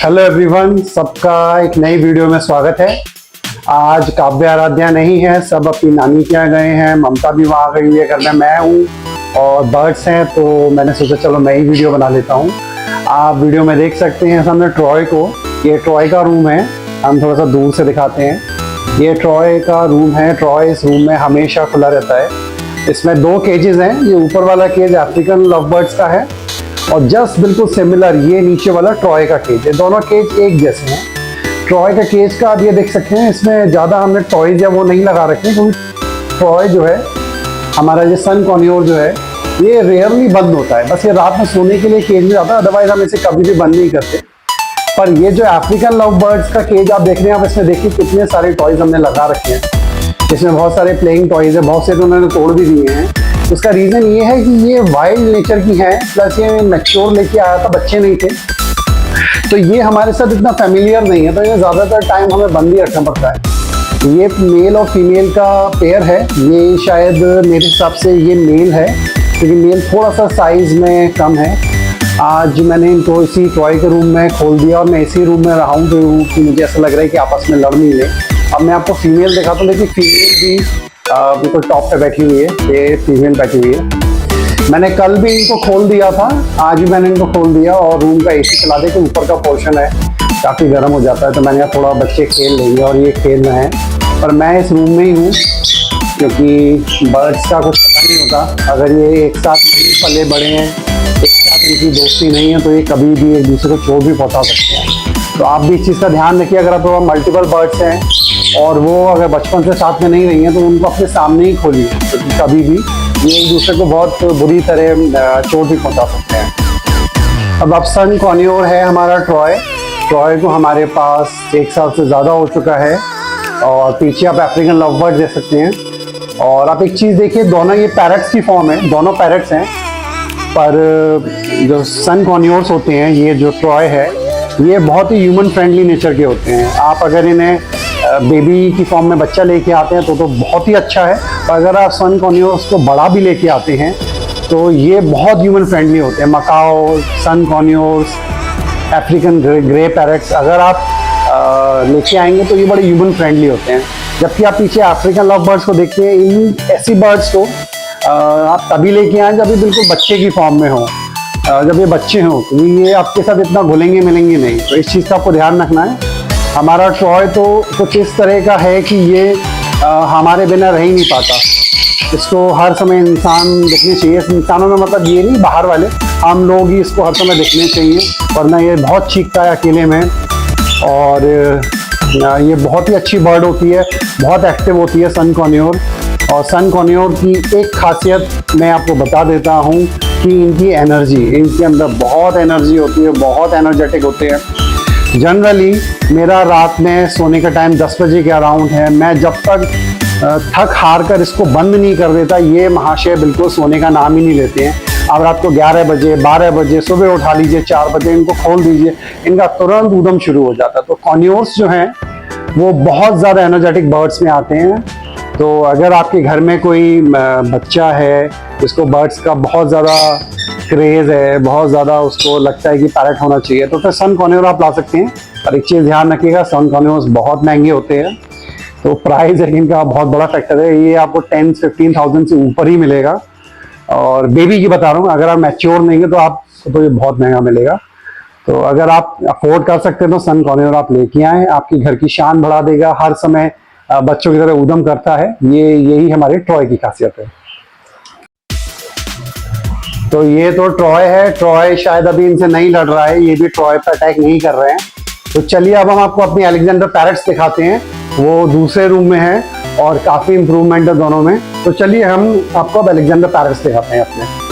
Hello everyone, सबका एक नई वीडियो में स्वागत है। आज काव्य आराध्या नहीं है, सब अपनी नानी के यहाँ गए हैं। ममता भी वहाँ गई हुई है, घर में मैं हूँ और बर्ड्स हैं, तो मैंने सोचा चलो मैं ही वीडियो बना लेता हूँ। आप वीडियो में देख सकते हैं सामने ट्रॉय को। ये ट्रॉय का रूम है, हम थोड़ा सा दूर से दिखाते हैं। ये ट्रॉय का रूम है। ट्रॉय इस रूम में हमेशा खुला रहता है। इसमें दो केजेस हैं। ये ऊपर वाला केज अफ्रीकन लव बर्ड्स का है और जस्ट बिल्कुल सिमिलर ये नीचे वाला ट्रॉय का केज है। दोनों केज एक जैसे हैं। ट्रॉय का केज का आप ये देख सकते हैं, इसमें ज़्यादा हमने टॉयज या वो नहीं लगा रखे हैं, क्योंकि ट्रॉय जो है हमारा ये सन कॉर्नियोर जो है ये रेयरली बंद होता है। बस ये रात में सोने के लिए केज में जाता है, अदरवाइज हम इसे कभी भी बंद नहीं करते। पर ये जो अफ्रीकन लव बर्ड्स का केज आप देख रहे हैं, आप इसमें देखिए कितने सारे टॉयज हमने लगा रखे हैं। इसमें बहुत सारे प्लेइंग टॉयज है, बहुत से तो उन्होंने तोड़ भी दिए हैं। उसका रीज़न ये है कि ये वाइल्ड नेचर की है, प्लस ये मैच्योर लेके आया था, बच्चे नहीं थे, तो ये हमारे साथ इतना फेमिलियर नहीं है, तो ये ज़्यादातर टाइम हमें बंद ही रखना पड़ता है। ये मेल और फीमेल का पेयर है। ये शायद मेरे हिसाब से ये मेल है, क्योंकि मेल थोड़ा सा साइज़ में कम है। आज मैंने इनको इसी टॉय के रूम में खोल दिया और मैं इसी रूम में रहा हूँ, तो मुझे ऐसा लग रहा है कि आपस में लड़ नहीं ले। अब मैं आपको फीमेल दिखाता हूँ, लेकिन फीमेल भी बिल्कुल टॉप पे बैठी हुई है। ये फीमेल बैठी हुई है। मैंने कल भी इनको खोल दिया था, आज भी मैंने इनको खोल दिया और रूम का एसी चला दे, कि ऊपर का पोर्शन है काफ़ी गर्म हो जाता है, तो मैंने कहा थोड़ा बच्चे खेल लेंगे और ये खेल रहे हैं। पर मैं इस रूम में ही हूँ, क्योंकि बर्ड्स का कुछ पता नहीं होता। अगर ये एक साथ नहीं पले बड़े हैं, एक साथ इनकी दोस्ती नहीं है, तो ये कभी भी एक दूसरे को चोट भी पहुँचा सकते हैं। तो आप भी इस चीज़ का ध्यान रखिए। अगर आप मल्टीपल बर्ड्स हैं और वो अगर बचपन से साथ में नहीं रही हैं, तो उनको अपने सामने ही खोलिए, क्योंकि कभी भी ये एक दूसरे को बहुत बुरी तरह चोट भी पहुंचा सकते हैं। अब सन कॉर्नियोर है हमारा ट्रॉय। ट्रॉय को हमारे पास 1 साल से ज़्यादा हो चुका है और पीछे आप अफ्रीकन लव बर्ड देख सकते हैं। और आप एक चीज़ देखिए, दोनों ये पैरट्स की फॉर्म है, दोनों पैरट्स हैं। पर जो सन कॉर्नियोर्स होते हैं, ये जो ट्रॉय है, ये बहुत ही ह्यूमन फ्रेंडली नेचर के होते हैं। आप अगर इन्हें बेबी की फॉर्म में बच्चा लेके आते हैं तो बहुत ही अच्छा है। और अगर आप सन कॉर्नियोर्स को बड़ा भी लेके आते हैं तो ये बहुत ह्यूमन फ्रेंडली होते हैं। मकाओ, सन कॉर्नियोर्स, अफ्रीकन ग्रे पैरट्स अगर आप लेके आएंगे तो ये बड़े ह्यूमन फ्रेंडली होते हैं। जबकि आप पीछे अफ्रीकन लव बर्ड्स को देखते हैं, इन ऐसी बर्ड्स को आप तभी लेके आएँ जब ये बिल्कुल बच्चे की फॉर्म में हो, जब ये बच्चे हों, तो ये आपके साथ इतना घुलेंगे मिलेंगे नहीं। तो इस चीज़ का आपको ध्यान रखना है। हमारा ट्रॉय तो कुछ इस तरह का है कि ये हमारे बिना रह ही नहीं पाता। इसको हर समय इंसान दिखने चाहिए। इंसानों में मतलब ये नहीं बाहर वाले, हम लोग ही इसको हर समय दिखने चाहिए, वरना ये बहुत चीखता है अकेले में। और ये बहुत ही अच्छी बर्ड होती है, बहुत एक्टिव होती है सन कॉर्नियोर। और सन कॉर्नियोर की एक खासियत मैं आपको बता देता हूँ कि इनकी एनर्जी, इनके अंदर बहुत एनर्जी होती है, बहुत एनर्जेटिक होते हैं। जनरली मेरा रात में सोने का टाइम 10 बजे के अराउंड है। मैं जब तक थक हार कर इसको बंद नहीं कर देता, ये महाशय बिल्कुल सोने का नाम ही नहीं लेते हैं। अब रात को 11 बजे, 12 बजे, सुबह उठा लीजिए, 4 बजे इनको खोल दीजिए, इनका तुरंत ऊधम शुरू हो जाता है। तो कॉर्नियोर्स जो हैं वो बहुत ज़्यादा एनर्जेटिक बर्ड्स में आते हैं। तो अगर आपके घर में कोई बच्चा है जिसको बर्ड्स का बहुत ज़्यादा क्रेज़ है, बहुत ज़्यादा उसको लगता है कि पैरट होना चाहिए, तो फिर सन कॉर्नियोर आप ला सकते हैं। और एक चीज़ ध्यान रखिएगा, सन कॉर्नियोर्स बहुत महंगे होते हैं, तो प्राइस है इनका बहुत बड़ा फैक्टर है। ये आपको 10-15,000 से ऊपर ही मिलेगा। और बेबी की बता रहा हूँ, अगर आप मैच्योर नहीं है तो आपको तो ये बहुत महंगा मिलेगा। तो अगर आप अफोर्ड कर सकते हैं तो सन कॉर्नियोर आप लेके आएँ, आपकी घर की शान बढ़ा देगा, हर समय बच्चों की तरह उद्यम करता है। यही हमारे ट्रॉय की खासियत है। तो ये तो ट्रॉय है। ट्रॉय शायद अभी इनसे नहीं लड़ रहा है, ये भी ट्रॉय पर अटैक नहीं कर रहे हैं। तो चलिए अब हम आपको अपनी अलेक्जेंडर पैरट्स दिखाते हैं। वो दूसरे रूम में है और काफ़ी इंप्रूवमेंट है दोनों में। तो चलिए हम आपको अब अलेक्जेंडर पैरट्स दिखाते हैं अपने।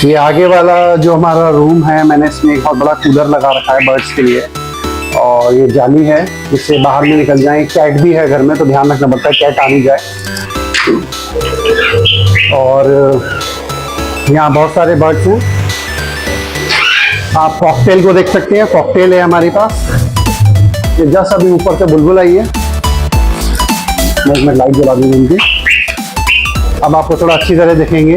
ये आगे वाला जो हमारा रूम है, मैंने इसमें एक बहुत बड़ा कूलर लगा रखा है बर्ड्स के लिए, और ये जाली है, इससे बाहर में निकल जाए। कैट भी है घर में, तो ध्यान रखना पड़ता है कैट आ नहीं जाए। और यहाँ बहुत सारे बर्ड्स हैं। आप कॉकटेल को देख सकते हैं, कॉकटेल है हमारे पास। ये जस्ट अभी ऊपर से बुलबुल आई है। मैं एक मिनट लाइट जला दूँगी उनकी। अब आपको थोड़ा अच्छी तरह दिखेंगे।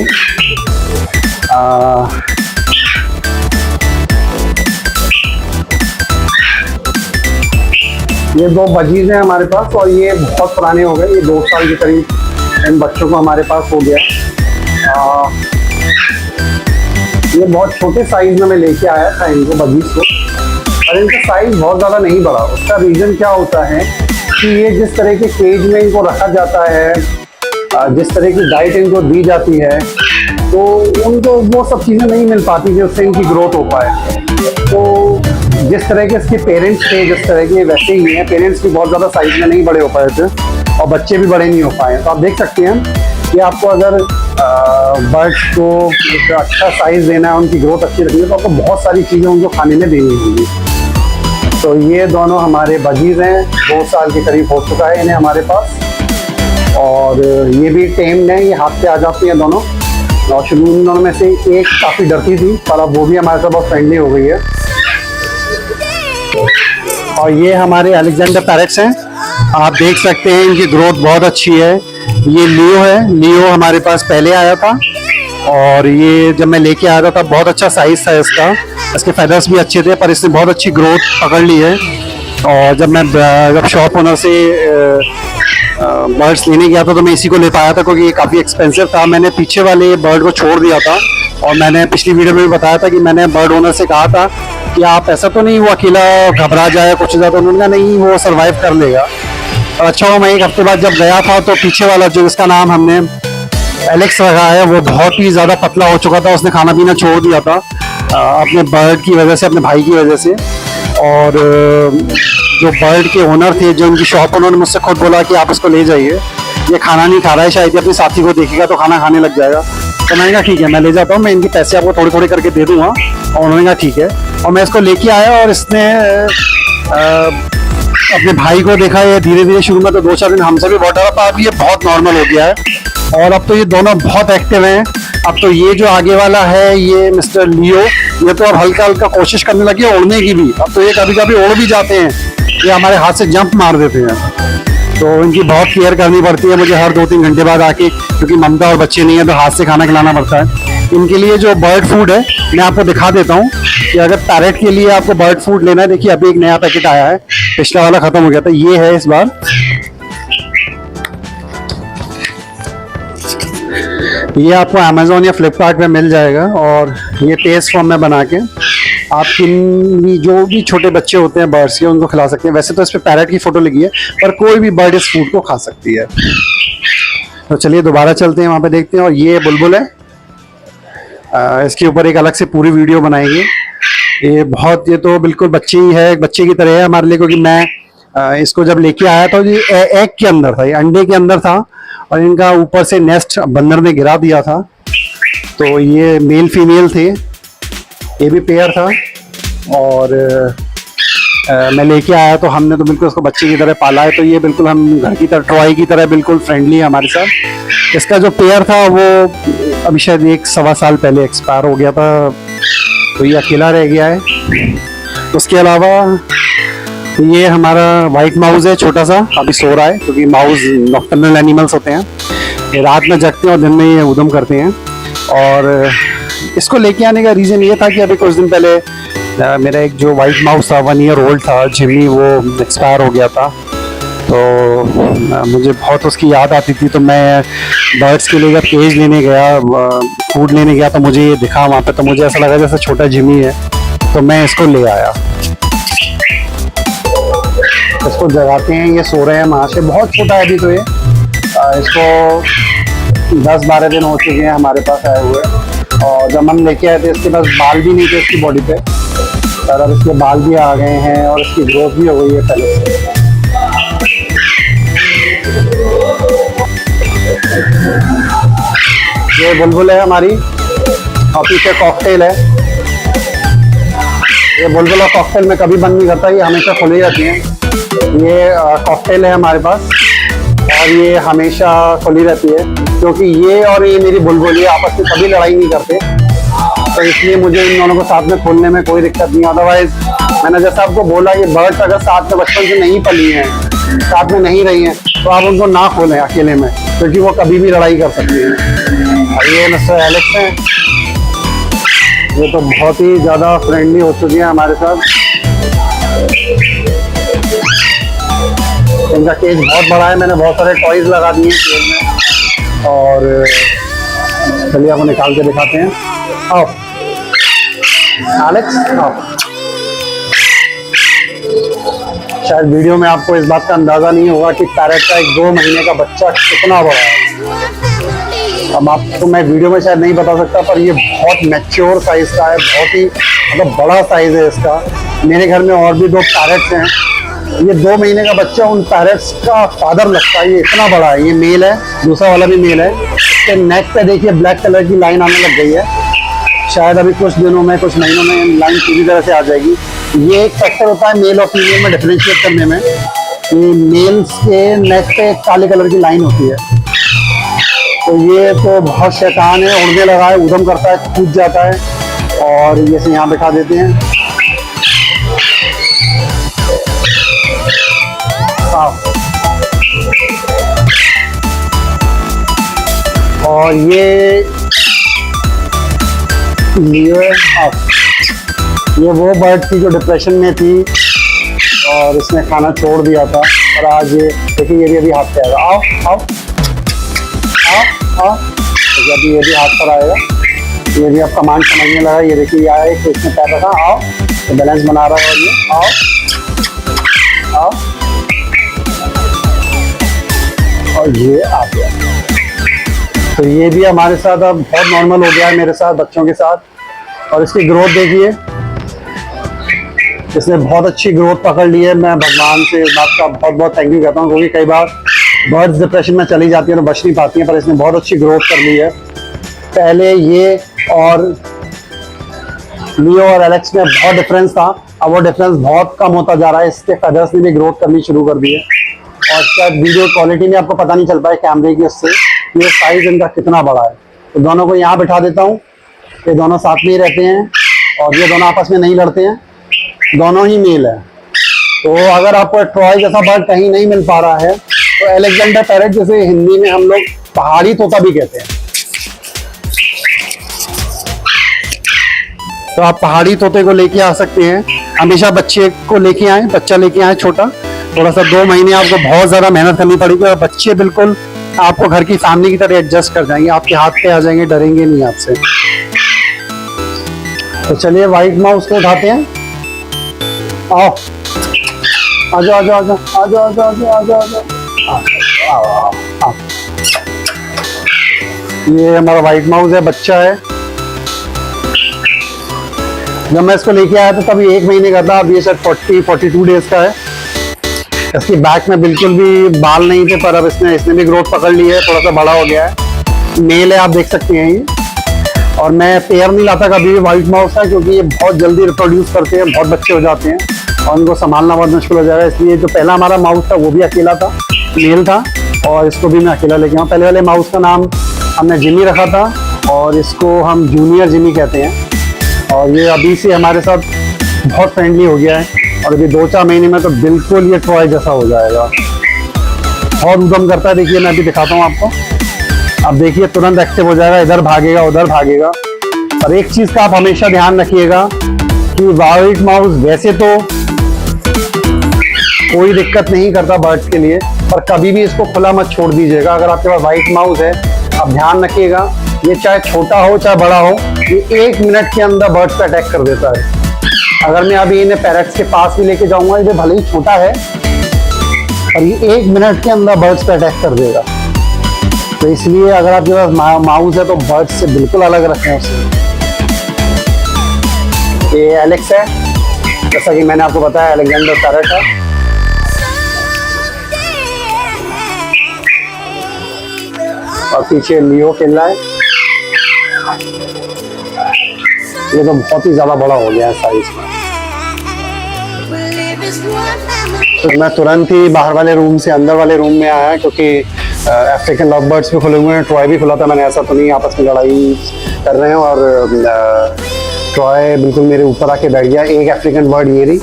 ये 2 बजीज हैं हमारे पास और ये बहुत पुराने हो गए, ये 2 साल के करीब इन बच्चों को हमारे पास हो गया। ये बहुत छोटे साइज में मैं लेके आया था इनको, बजीज को, और इनका साइज बहुत ज़्यादा नहीं बढ़ा। उसका रीज़न क्या होता है कि ये जिस तरह के केज में इनको रखा जाता है, जिस तरह की डाइट इनको दी जाती है, तो उनको वो सब चीज़ें नहीं मिल पाती जिससे इनकी ग्रोथ हो पाए। तो जिस तरह के इसके पेरेंट्स थे, जिस तरह के वैसे ही हैं, पेरेंट्स भी बहुत ज़्यादा साइज में नहीं बड़े हो पाए थे और बच्चे भी बड़े नहीं हो पाए। तो आप देख सकते हैं कि आपको अगर बर्ड्स को एक अच्छा साइज़ देना है, उनकी ग्रोथ अच्छी रखनी है, तो आपको बहुत सारी चीज़ें उनको खाने में देनी होंगी। तो ये दोनों हमारे बजीज हैं, 2 साल के करीब हो चुका है इन्हें हमारे पास, और ये भी टेम्ड हैं, ये हाथ पे आ जाती हैं दोनों। और शुरू इन दोनों में से एक काफ़ी डरती थी, पर अब वो भी हमारे साथ बहुत फ्रेंडली हो गई है। और ये हमारे अलेक्जेंडर पैरेट्स हैं, आप देख सकते हैं इनकी ग्रोथ बहुत अच्छी है। ये लियो है, लियो हमारे पास पहले आया था, और ये जब मैं लेके आया था तब बहुत अच्छा साइज था इसका, इसके फेदर्स भी अच्छे थे, पर इसने बहुत अच्छी ग्रोथ पकड़ ली है। और जब शॉप ओनर से बर्ड्स लेने गया था तो मैं इसी को ले पाया था, क्योंकि ये काफ़ी एक्सपेंसिव था। मैंने पीछे वाले बर्ड को छोड़ दिया था, और मैंने पिछली वीडियो में भी बताया था कि मैंने बर्ड ओनर से कहा था कि आप ऐसा तो नहीं वो अकेला घबरा जाए कुछ ज़्यादा, उन्होंने कहा नहीं वो सर्वाइव कर लेगा। और अच्छा हुआ मैं 1 हफ्ते बाद जब गया था तो पीछे वाला जो इसका नाम हमने एलेक्स रखा है वो बहुत ही ज़्यादा पतला हो चुका था, उसने खाना पीना छोड़ दिया था अपने बर्ड की वजह से, अपने भाई की वजह से। और जो बर्ड के ओनर थे, जो उनकी शॉप, उन्होंने मुझसे खुद बोला कि आप इसको ले जाइए, ये खाना नहीं खा रहा है, शायद ये अपने साथी को देखेगा तो खाना खाने लग जाएगा। तो मैंने कहा ठीक है मैं ले जाता हूँ, मैं इनके पैसे आपको थोड़े थोड़े करके दे दूँगा। और उन्होंने कहा ठीक है, और मैं इसको लेके आया, और इसने अपने भाई को देखा। ये धीरे धीरे शुरू में तो 2-4 दिन हमसे भी बहुत डरा था, अब ये बहुत नॉर्मल हो गया है, और अब तो ये दोनों बहुत एक्टिव हैं। अब तो ये जो आगे वाला है, ये मिस्टर लियो, ये तो अब हल्का हल्का कोशिश करने लगे उड़ने की भी। अब तो ये कभी कभी उड़ भी जाते हैं, ये हमारे हाथ से जंप मार देते हैं। तो इनकी बहुत केयर करनी पड़ती है मुझे हर 2-3 घंटे बाद आके, क्योंकि ममता और बच्चे नहीं है तो हाथ से खाना खिलाना पड़ता है। इनके लिए जो बर्ड फूड है मैं आपको दिखा देता हूँ कि अगर पैरेट के लिए आपको बर्ड फूड लेना है, देखिए अभी एक नया पैकेट आया है, पिछला वाला खत्म हो गया था, ये है इस बार। ये आपको अमेज़ॉन या फ्लिपकार्ट में मिल जाएगा, और ये पेस्ट फॉर्म में बना के आप जो भी छोटे बच्चे होते हैं बर्ड्स के, उनको खिला सकते हैं। वैसे तो इस पर पैरेट की फोटो लगी है, पर कोई भी बर्ड इस फूड को खा सकती है। तो चलिए दोबारा चलते हैं, वहाँ पे देखते हैं। और ये बुलबुल है, इसके ऊपर एक अलग से पूरी वीडियो बनाएंगे। ये तो बिल्कुल बच्चे ही है, बच्चे की तरह है हमारे लिए, क्योंकि मैं इसको जब लेके आया था ये एग के अंदर था, ये अंडे के अंदर था, और इनका ऊपर से नेस्ट बंदर ने गिरा दिया था। तो ये मेल फीमेल थे, ये भी पेयर था, और मैं लेके आया तो हमने तो बिल्कुल उसको बच्चे की तरह पाला है। तो ये बिल्कुल हम घर की तरह, टॉय की तरह बिल्कुल फ्रेंडली है हमारे साथ। इसका जो पेयर था वो अभी शायद 1-1.25 साल पहले एक्सपायर हो गया था, तो ये अकेला रह गया है। उसके अलावा ये हमारा वाइट माउस है, छोटा सा, अभी सो रहा है, क्योंकि माउस नॉक्टर्नल एनिमल्स होते हैं, ये रात में जगते हैं और दिन में ये उद्यम करते हैं। और इसको लेके आने का रीज़न ये था कि अभी कुछ दिन पहले मेरा एक जो वाइट माउस था 1 ईयर ओल्ड था, जिमी, वो एक्सपायर हो गया था। तो मुझे बहुत उसकी याद आती थी, तो मैं बर्ड्स के लिए जब केज लेने गया, फूड लेने गया, तो मुझे ये दिखा वहाँ पे, तो मुझे ऐसा लगा जैसे छोटा जिमी है, तो मैं इसको ले आया। इसको जगाते हैं, ये सो रहे हैं माँ से, बहुत छोटा है अभी तो ये, इसको 10-12 दिन हो चुके हैं हमारे पास आए हुए। और जब हम लेके आए थे इसके पास बाल भी नहीं थे इसकी बॉडी पे, और अब इसके बाल भी आ गए हैं और इसकी ग्रोथ भी हो गई है पहले से। ये बुलबुल है हमारी, और पीछे कॉकटेल है। ये बुलबुल और कॉकटेल में कभी बंद नहीं करता, ये हमेशा खुली रहती हैं। ये कॉकटेल है हमारे पास, और ये हमेशा खुली रहती है, क्योंकि ये और ये मेरी बुलबुल, ये आपस में कभी लड़ाई नहीं करते, तो इसलिए मुझे इन दोनों को साथ में खोलने में कोई दिक्कत नहीं। अदरवाइज मैंने जैसा आपको बोला, ये बर्ड्स अगर साथ में बचपन से नहीं पली हैं साथ में नहीं रही हैं तो आप उनको ना खोलें अकेले में, क्योंकि वो कभी भी लड़ाई कर सकती हैं। और ये मिस्टर एलेक्स हैं, ये तो बहुत ही ज़्यादा फ्रेंडली हो चुकी है हमारे साथ। इनका केज बहुत बड़ा है, मैंने बहुत सारे टॉयज लगा दिए हैं केज में। और चलिए आपको निकाल के दिखाते हैं। आओ एलेक्स, आओ। शायद वीडियो में आपको इस बात का अंदाजा नहीं होगा कि पैरेट का एक 2 महीने का बच्चा कितना बड़ा है। अब आपको मैं वीडियो में शायद नहीं बता सकता, पर ये बहुत मैच्योर साइज का है, बहुत ही मतलब बड़ा साइज है इसका। मेरे घर में और भी 2 पैरेट्स हैं, ये 2 महीने का बच्चा उन पैरेट्स का फादर लगता है। ये इतना बड़ा है। ये मेल है, दूसरा वाला भी मेल है। इसके नेक पे देखिए ब्लैक कलर की लाइन आने लग गई है। शायद अभी कुछ दिनों में, कुछ महीनों में लाइन पूरी तरह से आ जाएगी। ये एक फैक्टर होता है मेल और फीमेल में डिफरेंशिएट करने में। ये मेल्स के नेक पे काले कलर की लाइन होती है। तो ये तो बहुत शैतान है, उड़ने लगा है, उधम करता है, कूद जाता है। और ये से यहाँ बिठा देते हैं। और ये वो बर्ड थी जो डिप्रेशन में थी और इसने खाना छोड़ दिया था, और आज ये देखिए ये भी अभी हाथ पे आएगा। आओ आओ आओ आओ, देखिए अभी ये भी हाथ पर आएगा। ये भी अब कमांड समझने लगा। ये देखिए ये आया तो इसने पैर रखा, आओ, तो बैलेंस बना रहा है। और ये आओ आओ, और ये आ गया। तो ये भी हमारे साथ अब बहुत नॉर्मल हो गया है मेरे साथ, बच्चों के साथ। और इसकी ग्रोथ देखिए, इसने बहुत अच्छी ग्रोथ पकड़ ली है। मैं भगवान से इस बात का बहुत बहुत थैंक यू कहता हूँ, क्योंकि कई बार बर्ड्स डिप्रेशन में चली जाती है तो बच नहीं पाती हैं, पर इसने बहुत अच्छी ग्रोथ कर ली है। पहले ये और लियो और एलेक्स में बहुत डिफरेंस था, अब वो डिफरेंस बहुत कम होता जा रहा है। इसके फेदर्स ने भी ग्रोथ करनी शुरू कर दी है। और शायद वीडियो क्वालिटी में आपको पता नहीं चल पाए कैमरे की, उससे ये साइज इनका कितना बड़ा है। तो दोनों को यहाँ बिठा देता हूँ। ये दोनों साथ में ही रहते हैं और ये दोनों आपस में नहीं लड़ते हैं, दोनों ही मेल है। तो अगर आपको ट्रॉय जैसा बर्ड कहीं नहीं मिल पा रहा है तो अलेक्जेंडर पैरेट, जैसे हिंदी में हम लोग पहाड़ी तोता भी कहते हैं, तो आप पहाड़ी तोते को लेके आ सकते हैं। हमेशा बच्चे को लेके आए, बच्चा लेके आए छोटा। थोड़ा सा 2 महीने आपको बहुत ज्यादा मेहनत करनी पड़ेगी और बच्चे बिल्कुल आपको घर की फैमिली की तरह एडजस्ट कर जाएंगे, आपके हाथ पे आ जाएंगे, डरेंगे नहीं आपसे। तो चलिए व्हाइट माउस को उठाते हैं। आओ, आजा आजा आजा आजा आजा आजा आजा आजा। ये हमारा व्हाइट माउस है, बच्चा है। जब मैं इसको लेके आया था तब ये 1 महीने का था, अब ये शायद 40-42 डेज का है। इसकी बैक में बिल्कुल भी बाल नहीं थे, पर अब इसने भी ग्रोथ पकड़ ली है, थोड़ा सा बड़ा हो गया है। मेल है, आप देख सकते हैं ये। और मैं पेयर नहीं लाता कभी भी व्हाइट माउस का, क्योंकि ये बहुत जल्दी रिप्रोड्यूस करते हैं, बहुत बच्चे हो जाते हैं और उनको संभालना बहुत मुश्किल हो जाएगा। इसलिए जो पहला हमारा माउस था वो भी अकेला था, मेल था, और इसको भी मैं अकेला लेके आऊँ। पहले वाले माउस का नाम हमने जिमी रखा था और इसको हम जूनियर जिमी कहते हैं। और ये अभी से हमारे साथ बहुत फ्रेंडली हो गया है और अभी 2-4 महीने में तो बिल्कुल ये ट्रॉय जैसा हो जाएगा। बहुत उद्यम करता है, देखिए मैं अभी दिखाता हूँ आपको। अब देखिए तुरंत एक्टिव हो जाएगा, इधर भागेगा उधर भागेगा। और एक चीज का आप हमेशा ध्यान रखिएगा कि व्हाइट माउस वैसे तो कोई दिक्कत नहीं करता बर्ड्स के लिए, पर कभी भी इसको खुला मत छोड़ दीजिएगा। अगर आपके पास व्हाइट माउस है, आप ध्यान रखिएगा, ये चाहे छोटा हो चाहे बड़ा हो, ये 1 मिनट के अंदर बर्ड्स पे अटैक कर देता है। अगर मैं अभी इन्हें पैरेट्स के पास भी लेके जाऊंगा, ये भले ही छोटा है और ये 1 मिनट के अंदर बर्ड्स पे अटैक कर देगा। तो इसलिए अगर आपके पास माउस है तो बर्ड्स से बिल्कुल अलग रखें उसे। ये एलेक्स है, जैसा कि मैंने आपको बताया, अलेक्जेंडर पैरेट है। और पीछे लियो खेल रहा है। ये तो बहुत ही ज्यादा बड़ा हो गया है साइज में। तो मैं तुरंत ही बाहर वाले रूम से अंदर वाले रूम में आया, क्योंकि अफ्रीकन लव बर्ड्स भी खुले हुए हैं, ट्रॉय भी खुला था। मैंने ऐसा तो नहीं आपस में लड़ाई कर रहे हैं। और ट्रॉय बिल्कुल मेरे ऊपर आके बैठ गया। एक अफ्रीकन बर्ड ये रही,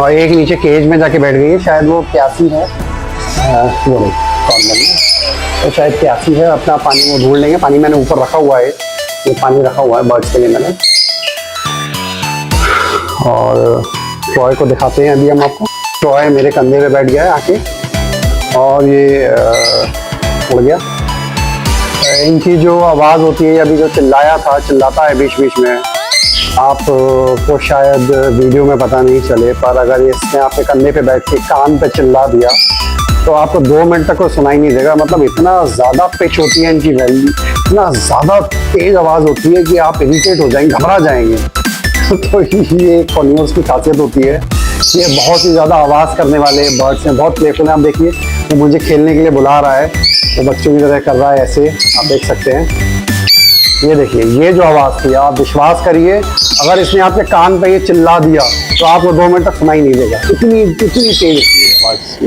और एक नीचे केज में जाके बैठ गई है, शायद वो प्यासी है। वो नहीं, कॉर्नर में तो शायद प्यासी है, अपना पानी वो ढूंढ लेंगे। पानी मैंने ऊपर रखा हुआ है, ये पानी रखा हुआ है बर्ड्स के लिए मैंने। और टॉय को दिखाते हैं अभी हम आपको। टॉय मेरे कंधे पे बैठ गया है आके, और ये उड़ गया। इनकी जो आवाज़ होती है, अभी जो चिल्लाता है बीच बीच में, आपको शायद वीडियो में पता नहीं चले, पर अगर इसने आपके कंधे पे बैठ के कान पे चिल्ला दिया तो आपको 2 मिनट तक को सुनाई नहीं देगा। मतलब इतना ज़्यादा पिच होती है इनकी वैल्यू, इतना ज़्यादा तेज़ आवाज़ होती है कि आप इरिटेट हो जाएंगे, घबरा जाएंगे। तो ये कॉर्नियोल्स की खासियत होती है। ये बहुत ही ज़्यादा आवाज़ करने वाले बर्ड्स हैं, बहुत प्लेफुल हैं। आप देखिए, वो मुझे खेलने के लिए बुला रहा है, वो बच्चों की तरह कर रहा है ऐसे, आप देख सकते हैं। ये देखिए, ये जो आवाज़ थी, आप विश्वास करिए, अगर इसने आपके कान पे ये चिल्ला दिया तो आपको 2 मिनट तक सुनाई नहीं देगा, इतनी तेज होती है आवाज़ की।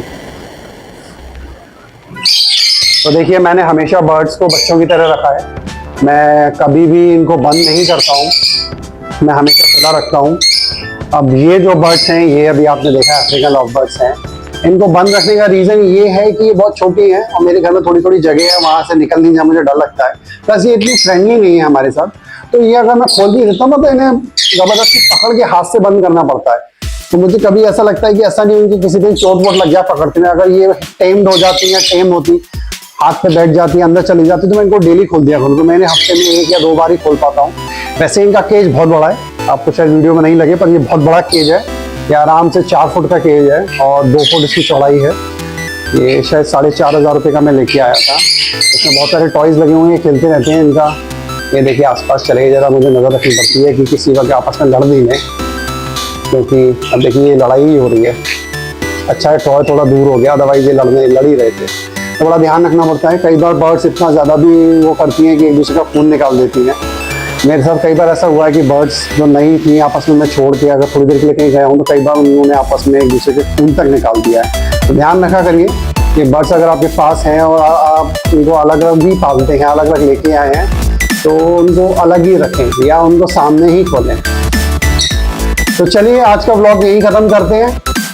तो देखिए, मैंने हमेशा बर्ड्स को बच्चों की तरह रखा है। मैं कभी भी इनको बंद नहीं करता हूँ, मैं हमेशा खुला रखता हूँ। अब ये जो बर्ड्स हैं, ये अभी आपने देखा अफ्रीकन लव बर्ड्स हैं। इनको बंद रखने का रीज़न ये है कि ये बहुत छोटी हैं और मेरे घर में थोड़ी थोड़ी जगह है, वहाँ से निकलने में मुझे डर लगता है। प्लस ये इतनी फ्रेंडली नहीं है हमारे साथ, तो ये अगर मैं खोल भी देता हूँ तो इन्हें ज़बरदस्ती पकड़ के हाथ से बंद करना पड़ता है। तो मुझे कभी ऐसा लगता है कि ऐसा नहीं उनकी किसी दिन चोट वोट लग जाए पकड़ते में। अगर ये टेम्ड हो जाती है, टेम होती, हाथ पे बैठ जाती है, अंदर चली जाती, तो मैं इनको डेली खोल दिया करूँ। तो मैंने हफ्ते में 1 या 2 बार ही खोल पाता हूँ। वैसे इनका केज बहुत बड़ा है, आपको शायद वीडियो में नहीं लगे, पर ये बहुत बड़ा केज है। ये आराम से 4 फुट का केज है और 2 फुट इसकी चौड़ाई है। ये शायद 4,500 रुपये का मैं लेके आया था। इसमें बहुत सारे टॉयज़ लगे हुए हैं, खेलते रहते हैं इनका। ये देखिए, आसपास चले गए, ज़रा मुझे नज़र रखनी पड़ती है कि किसी वक्त आपस में लड़ नहीं लें, क्योंकि अब देखिए ये लड़ाई ही हो रही है। अच्छा है टॉय थोड़ा दूर हो गया, अदरवाइज ये लड़ ही रहे थे। तो बड़ा ध्यान रखना पड़ता है। कई बार बर्ड्स इतना ज़्यादा भी वो करती हैं कि एक दूसरे का खून निकाल देती हैं। मेरे साथ कई बार ऐसा हुआ है कि बर्ड्स जो नहीं थी, आपस में मैं छोड़ के अगर थोड़ी देर के लिए कहीं गया हूँ, तो कई बार उन्होंने आपस में एक दूसरे के खून तक निकाल दिया है। तो ध्यान रखा करिए कि बर्ड्स अगर आपके पास हैं और आप उनको अलग अलग भी पालते हैं, अलग अलग लेके आए हैं, तो उनको अलग ही रखें या उनको सामने ही खोलें। तो चलिए, आज का व्लॉग यहीं ख़त्म करते हैं।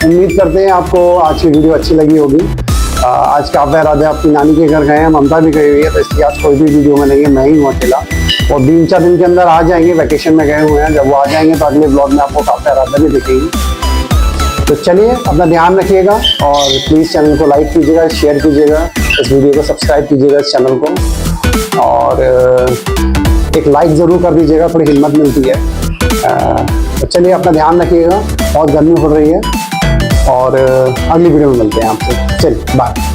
उम्मीद करते हैं आपको आज की वीडियो अच्छी लगी होगी। आज काव्या राधे अपनी नानी के घर गए हैं, ममता भी गई हुई है, तो इसलिए आज कोई भी वीडियो में नहीं है, मैं ही हूँ अकेला। और 3-4 दिन के अंदर आ जाएंगे, वैकेशन में गए हुए हैं। जब वो आ जाएंगे तो अगले ब्लॉग में आपको काव्या राधे भी दिखेगी। तो चलिए, अपना ध्यान रखिएगा और प्लीज़ चैनल को लाइक कीजिएगा, शेयर कीजिएगा, इस वीडियो को सब्सक्राइब कीजिएगा इस चैनल को, और एक लाइक ज़रूर कर दीजिएगा, थोड़ी हिम्मत मिलती है। तो चलिए, अपना ध्यान रखिएगा, बहुत गर्मी पड़ रही है, और अगली वीडियो में मिलते हैं आपसे। चलिए, बाय।